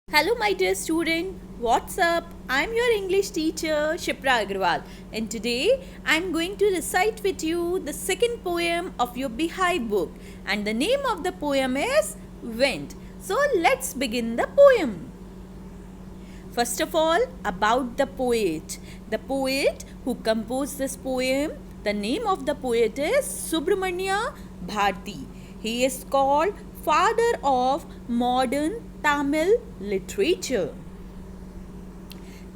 Hello, my dear student. What's up? I'm your English teacher, Shipra Agarwal, and today I'm going to recite with you the second poem of your Beehive book, and the name of the poem is Wind. So, let's begin the poem. First of all, about the poet. The poet who composed this poem, the name of the poet is Subramanya Bharati. He is called father of modern Tamil literature.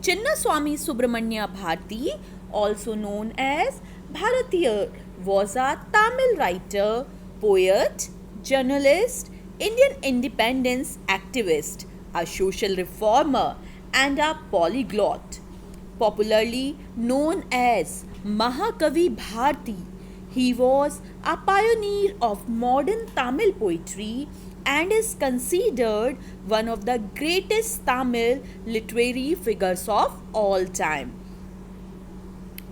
Chinnaswamy Subramanya Bharati, also known as Bharatiyar, was a Tamil writer, poet, journalist, Indian independence activist, a social reformer, and a polyglot. Popularly known as Mahakavi Bharati, he was a pioneer of modern Tamil poetry and is considered one of the greatest Tamil literary figures of all time.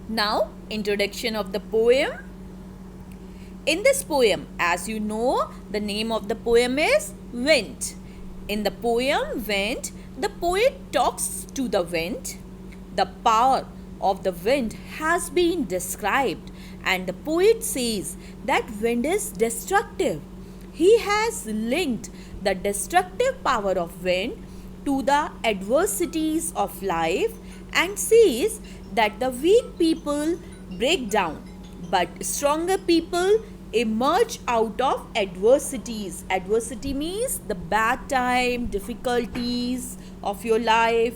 Now, introduction of the poem. In this poem, as you know, the name of the poem is Wind. In the poem Wind, the poet talks to the wind. The power of the wind has been described, and the poet says that wind is destructive. He has linked the destructive power of wind to the adversities of life and says that the weak people break down, but stronger people emerge out of adversities. Adversity means the bad time, difficulties of your life.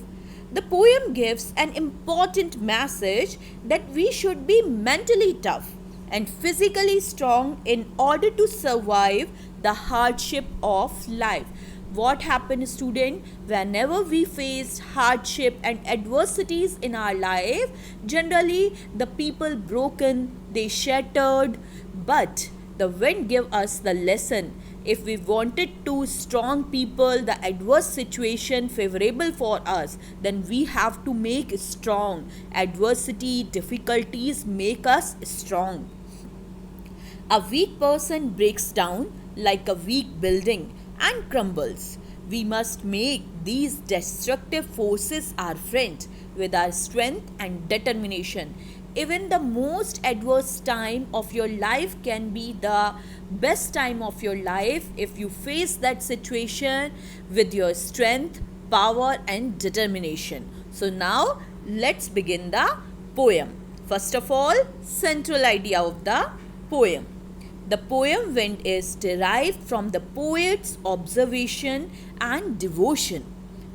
The poem gives an important message that we should be mentally tough and physically strong in order to survive the hardship of life. What happened, student? Whenever we face hardship and adversities in our life, generally the people broken, they shattered, but the wind give us the lesson. If we wanted to strong people, the adverse situation favorable for us, then we have to make strong. Adversity, difficulties make us strong. A weak person breaks down like a weak building and crumbles. We must make these destructive forces our friend with our strength and determination. Even the most adverse time of your life can be the best time of your life if you face that situation with your strength, power, and determination. So, now let's begin the poem. First of all, central idea of the poem. The poem Wind is derived from the poet's observation and devotion.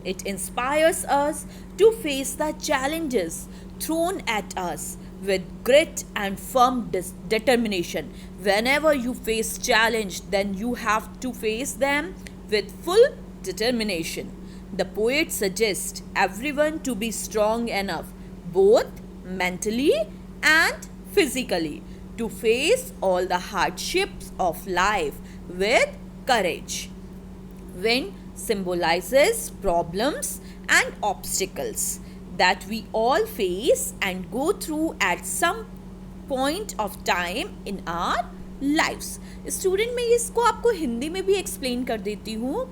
It inspires us to face the challenges thrown at us with grit and firm determination. Whenever you face challenge, then you have to face them with full determination. The poet suggests everyone to be strong enough, both mentally and physically, to face all the hardships of life with courage. Wind symbolizes problems and obstacles that we all face and go through at some point of time in our lives. Student, मैं इसको आपको हिंदी में भी explain कर देती हूँ.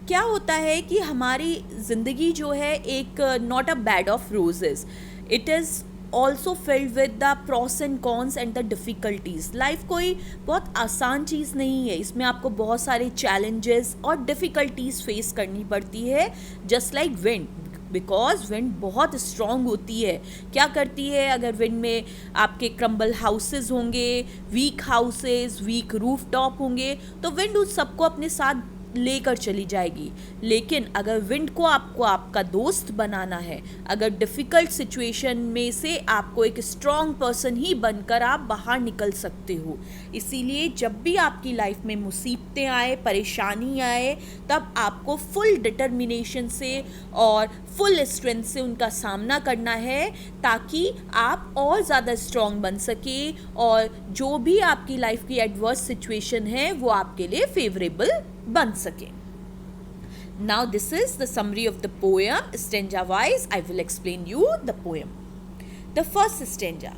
क्या होता है कि हमारी ज़िंदगी जो है एक not a bed of roses, it is also filled with the pros and cons and the difficulties. Life कोई बहुत आसान चीज़ नहीं है. इसमें आपको बहुत सारे चैलेंजेस और डिफ़िकल्टीज़ फेस करनी पड़ती है, just like wind. Because wind बहुत स्ट्रॉन्ग होती है. क्या करती है? अगर विंड में आपके क्रम्बल हाउसेस होंगे, weak houses, weak roof top होंगे, तो विंड उस सबको अपने साथ लेकर चली जाएगी. लेकिन अगर विंड को आपको आपका दोस्त बनाना है, अगर डिफ़िकल्ट सिचुएशन में से आपको एक स्ट्रॉन्ग पर्सन ही बनकर आप बाहर निकल सकते हो. इसीलिए जब भी आपकी लाइफ में मुसीबतें आए, परेशानी आए, तब आपको फुल डिटर्मिनेशन से और फुल स्ट्रेंथ से उनका सामना करना है, ताकि आप और ज़्यादा स्ट्रॉन्ग बन सके और जो भी आपकी लाइफ की एडवर्स सिचुएशन है वो आपके लिए फेवरेबल बन सके. Now this is the summary of the poem. Stanza wise I will explain you the poem. The first stanza.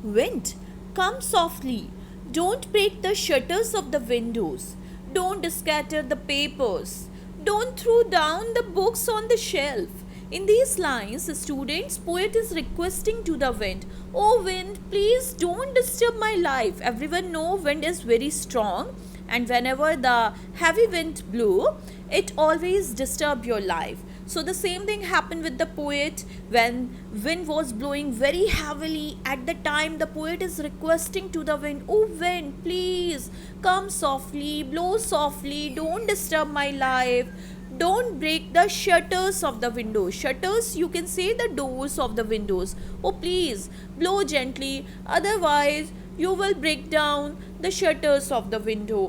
Wind, come softly, don't break the shutters of the windows, don't scatter the papers, Don't throw down the books on the shelf. In these lines, the student's poet is requesting to the wind, "Oh wind, please don't disturb my life." Everyone know wind is very strong, and whenever the heavy wind blew, it always disturb your life. So the same thing happened with the poet when wind was blowing very heavily. At the time, the poet is requesting to the wind, "Oh wind, please come softly, blow softly, don't disturb my life. Don't break the shutters of the windows." Shutters, you can say the doors of the windows. "Oh please, blow gently, otherwise you will break down the shutters of the window.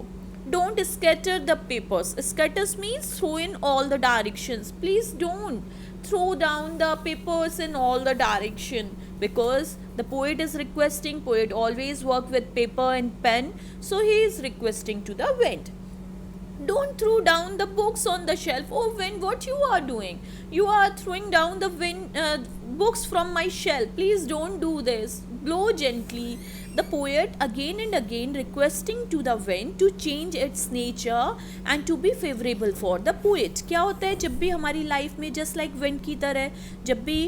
Don't scatter the papers." Scatters means throw in all the directions. Please don't throw down the papers in all the direction, because the poet is requesting. Poet always work with paper and pen, so he is requesting to the wind. Don't throw down the books on the shelf. "Oh wind, what you are doing? You are throwing down the books from my shelf. Please don't do this. Blow gently." The poet again and again requesting to the wind to change its nature and to be favorable for the poet. क्या होता है जब भी हमारी life में just like wind की तरह, जब भी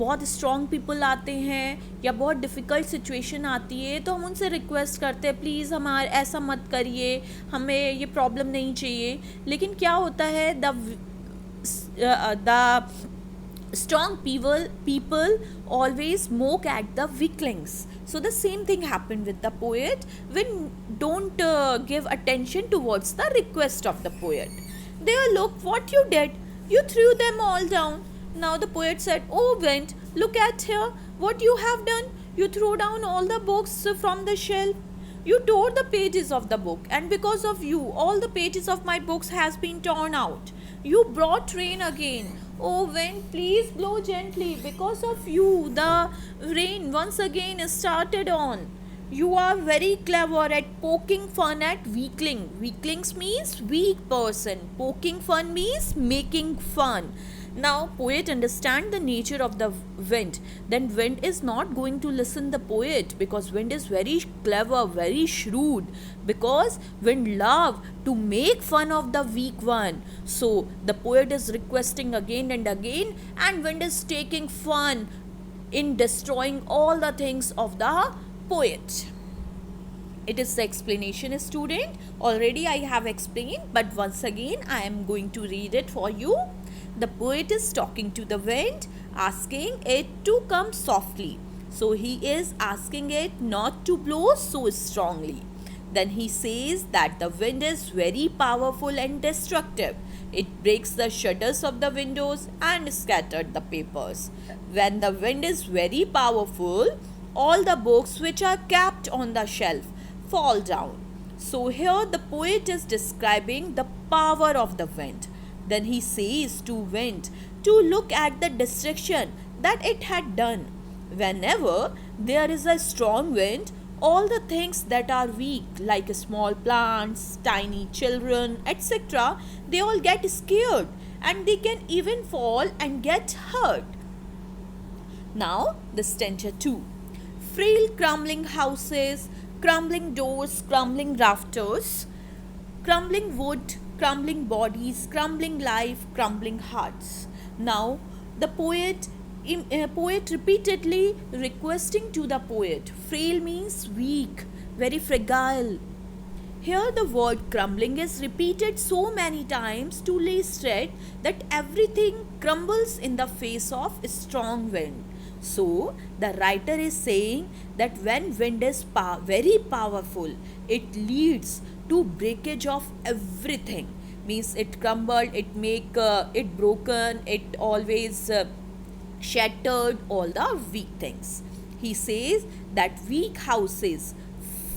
बहुत स्ट्रॉन्ग पीपल आते हैं या बहुत डिफ़िकल्ट सिचुएशन आती है, तो हम उनसे रिक्वेस्ट करते हैं, प्लीज़ हमारे ऐसा मत करिए, हमें ये प्रॉब्लम नहीं चाहिए. लेकिन क्या होता है, the strong people always mock at the weaklings. So the same thing happened with the poet. When don't give attention towards the request of the poet. "There, look what you did. You threw them all down." Now the poet said, "Oh wind, look at here what you have done. You threw down all the books from the shelf. You tore the pages of the book, and because of you all the pages of my books has been torn out. You brought rain again. Oh wind, please blow gently. Because of you the rain once again started on. You are very clever at poking fun at weakling." Weaklings means weak person. Poking fun means making fun. Now poet understand the nature of the wind. Then wind is not going to listen the poet, because wind is very clever, very shrewd, because wind love to make fun of the weak one. So the poet is requesting again and again, and wind is taking fun in destroying all the things of the poet. It is the explanation, student. Already I have explained, but once again I am going to read it for you. The poet is talking to the wind, asking it to come softly. So he is asking it not to blow so strongly. Then he says that the wind is very powerful and destructive. It breaks the shutters of the windows and scattered the papers. When the wind is very powerful, all the books which are kept on the shelf fall down. So here the poet is describing the power of the wind. Then he says to wind to look at the destruction that it had done. Whenever there is a strong wind, all the things that are weak, like small plants, tiny children, etc., they all get scared, and they can even fall and get hurt. Now the stanza 2. Frail crumbling houses, crumbling doors, crumbling rafters, crumbling wood, crumbling bodies, crumbling life, crumbling hearts. Now the poet repeatedly requesting to the poet. Frail means weak, very fragile. Here the word crumbling is repeated so many times to lay stress that everything crumbles in the face of a strong wind. So the writer is saying that when wind is very powerful, it leads to breakage of everything. Means it crumbled, it make it broken, it always shattered all the weak things. He says that weak houses,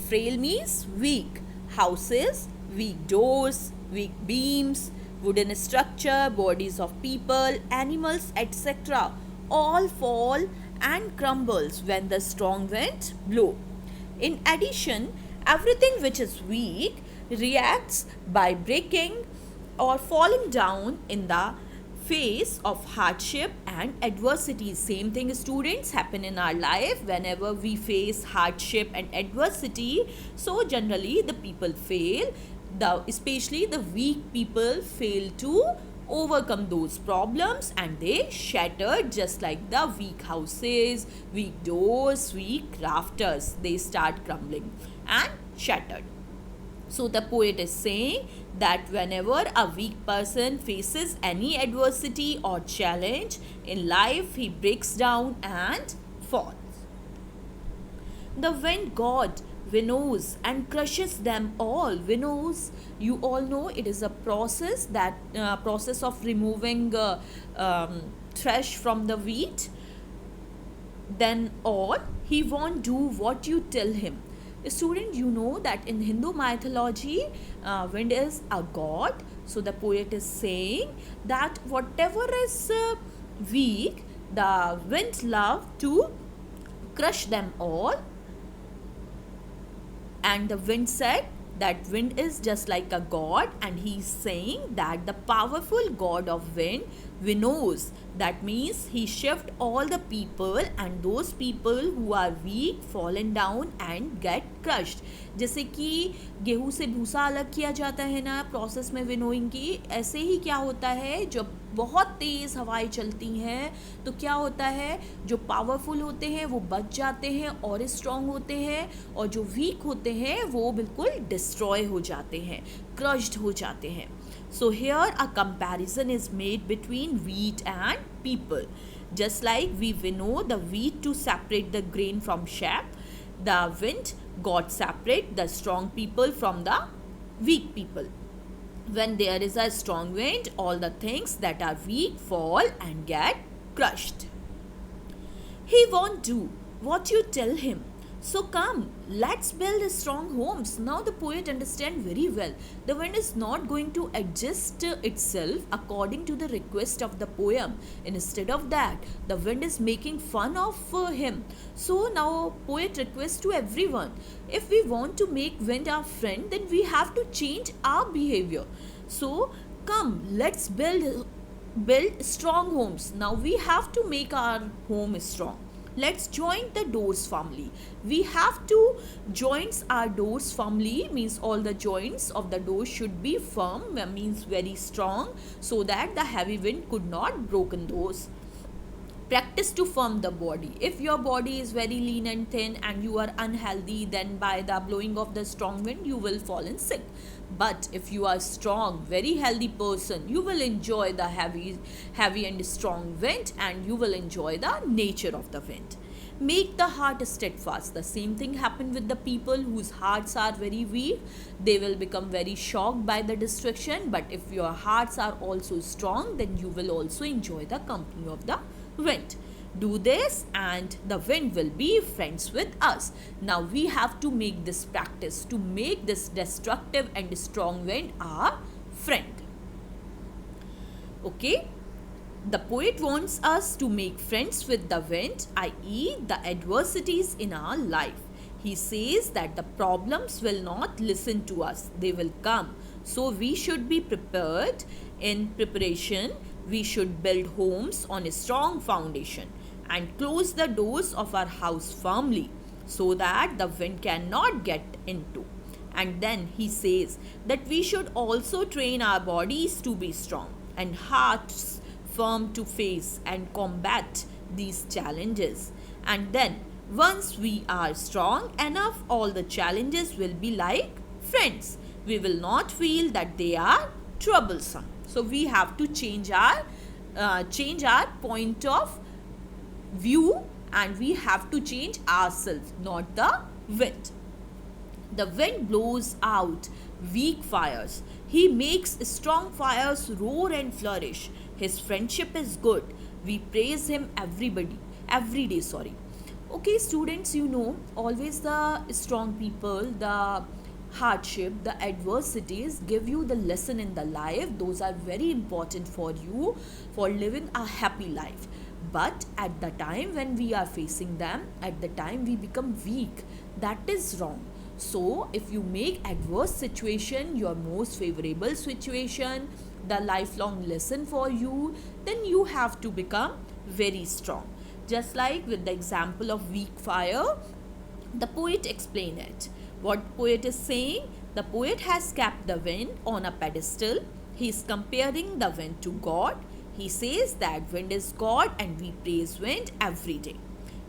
frail means weak, houses, weak doors, weak beams, wooden structure, bodies of people, animals, etc., all fall and crumbles when the strong wind blow. In addition, everything which is weak reacts by breaking or falling down in the face of hardship and adversity. Same thing, students, happen in our life whenever we face hardship and adversity. So generally the people fail especially the weak people fail to overcome those problems and they shattered just like the weak houses, weak doors, weak rafters. They start crumbling and shattered. So the poet is saying that whenever a weak person faces any adversity or challenge in life, he breaks down and falls. The wind god winnows and crushes them all. Winnows, you all know, it is a process that process of removing thresh from the wheat. Then all, he won't do what you tell him. Student, you know that in Hindu mythology, wind is a god. So the poet is saying that whatever is weak, the wind love to crush them all. And the wind said that wind is just like a god, and he is saying that the powerful god of wind winnows. That means he shift all the people, and those people who are weak fallen down and get crushed. जैसे कि गेहूं से भूसा अलग किया जाता है ना प्रोसेस में विनोइंग की, ऐसे ही क्या होता है जब बहुत तेज़ हवाएं चलती हैं तो क्या होता है, जो पावरफुल होते हैं वो बच जाते हैं और स्ट्रॉन्ग होते हैं, और जो वीक होते हैं वो बिल्कुल डिस्ट्रॉय हो जाते हैं, क्रश्ड हो जाते हैं. So here a comparison is made between wheat and people. Just like we winnow the wheat to separate the grain from chaff, the wind god separate the strong people from the weak people. When there is a strong wind, all the things that are weak fall and get crushed. He won't do what you tell him. So come, let's build strong homes. Now the poet understands very well. The wind is not going to adjust itself according to the request of the poem. Instead of that, the wind is making fun of him. So now poet requests to everyone. If we want to make wind our friend, then we have to change our behavior. So come, let's build strong homes. Now we have to make our home strong. Let's join the doors firmly. We have to join our doors firmly, means all the joints of the door should be firm, means very strong, so that the heavy wind could not broken those. Practice to firm the body. If your body is very lean and thin and you are unhealthy, then by the blowing of the strong wind you will fall in sick. But if you are strong, very healthy person, you will enjoy the heavy and strong wind, and you will enjoy the nature of the wind. Make the heart steadfast. The same thing happened with the people whose hearts are very weak. They will become very shocked by the destruction. But if your hearts are also strong, then you will also enjoy the company of the wind. Do this and the wind will be friends with us. Now we have to make this practice to make this destructive and strong wind our friend. Okay? The poet wants us to make friends with the wind, i.e., the adversities in our life. He says that the problems will not listen to us, they will come. So we should be prepared. In preparation, we should build homes on a strong foundation and close the doors of our house firmly so that the wind cannot get into. And then he says that we should also train our bodies to be strong and hearts firm to face and combat these challenges. And then once we are strong enough, all the challenges will be like friends. We will not feel that they are troublesome. So we have to change our point of view, and we have to change ourselves, not the wind. The wind blows out weak fires. He makes strong fires roar and flourish. His friendship is good. We praise him every day. Okay, students, you know, always the strong people, the hardship, the adversities give you the lesson in the life. Those are very important for you for living a happy life. But at the time when we are facing them, at the time we become weak. That is wrong. So if you make adverse situation your most favorable situation, the lifelong lesson for you, then you have to become very strong. Just like with the example of weak fire, the poet explained it. What poet is saying? The poet has kept the wind on a pedestal. He is comparing the wind to God. He says that wind is God and we praise wind every day.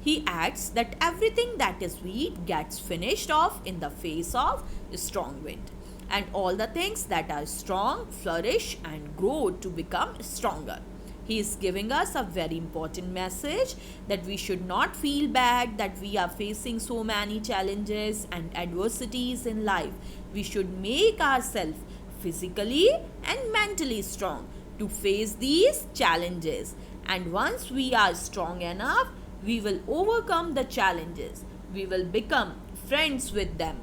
He adds that everything that is weak gets finished off in the face of strong wind, and all the things that are strong flourish and grow to become stronger. He is giving us a very important message that we should not feel bad that we are facing so many challenges and adversities in life. We should make ourselves physically and mentally strong to face these challenges. And once we are strong enough, we will overcome the challenges. We will become friends with them.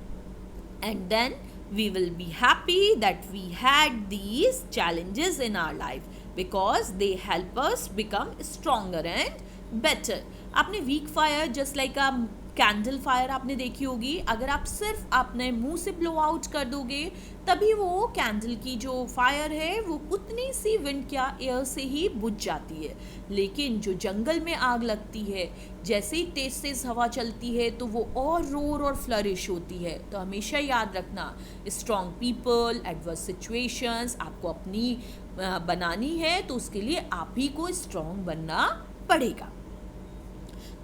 And then we will be happy that we had these challenges in our life because they help us become stronger and better. आपने weak fire just like a candle fire आपने देखी होगी. अगर आप सिर्फ अपने मुंह से ब्लो आउट कर दोगे तभी वो कैंडल की जो फायर है वो उतनी सी विंड क्या एयर से ही बुझ जाती है. लेकिन जो जंगल में आग लगती है, जैसे ही तेज तेज हवा चलती है तो वो और रोर और फ्लरिश होती है. तो हमेशा याद रखना, स्ट्रॉन्ग पीपल, एडवर्स सिचुएशंस आपको अपनी बनानी है तो उसके लिए आप ही को स्ट्रॉन्ग बनना पड़ेगा.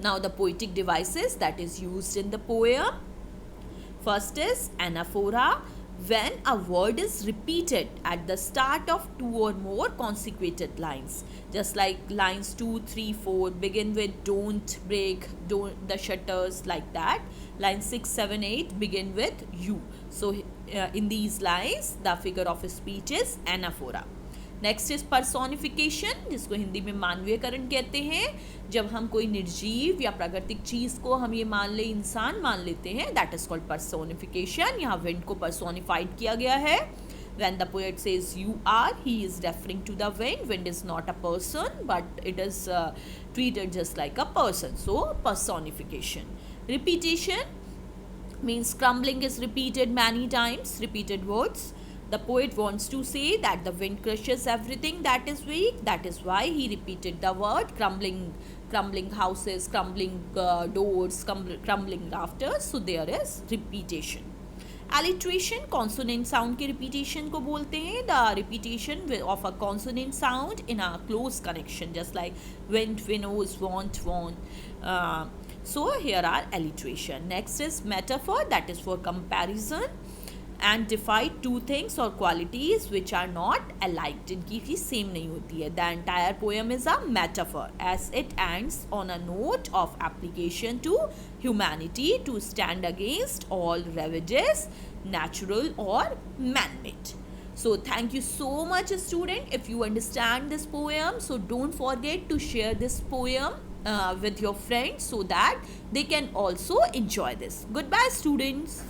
Now the poetic devices that is used in the poem. First is anaphora, when a word is repeated at the start of two or more consecutive lines. Just like lines 2, 3, 4 begin with don't break, don't the shutters, like that. Lines 6, 7, 8 begin with you. So in these lines the figure of speech is anaphora. Next is personification, जिसको हिंदी में मानवीयकरण कहते हैं. जब हम कोई निर्जीव या प्राकृतिक चीज़ को हम ये मान ले इंसान मान लेते हैं, दैट इज कॉल्ड पर्सोनिफिकेशन. यहाँ विंड को पर्सोनिफाइड किया गया है. When the poet says you are, he is referring to the wind. Wind is not a person, but it is treated just like a person. So personification. Repetition means crumbling is repeated many times, repeated words. The poet wants to say that the wind crushes everything that is weak. That is why he repeated the word crumbling houses, crumbling doors, crumbling rafters. So there is repetition. Alliteration, consonant sound के repetition को बोलते हैं. The repetition of a consonant sound in a close connection, just like went, winnows, want. So here are alliteration. Next is metaphor, that is for comparison and divide two things or qualities which are not alike, जिनकी की same नहीं होती है. The entire poem is a metaphor as it ends on a note of application to humanity to stand against all ravages, natural or man-made. So thank you so much student. If you understand this poem, so don't forget to share this poem with your friends so that they can also enjoy this. Goodbye students.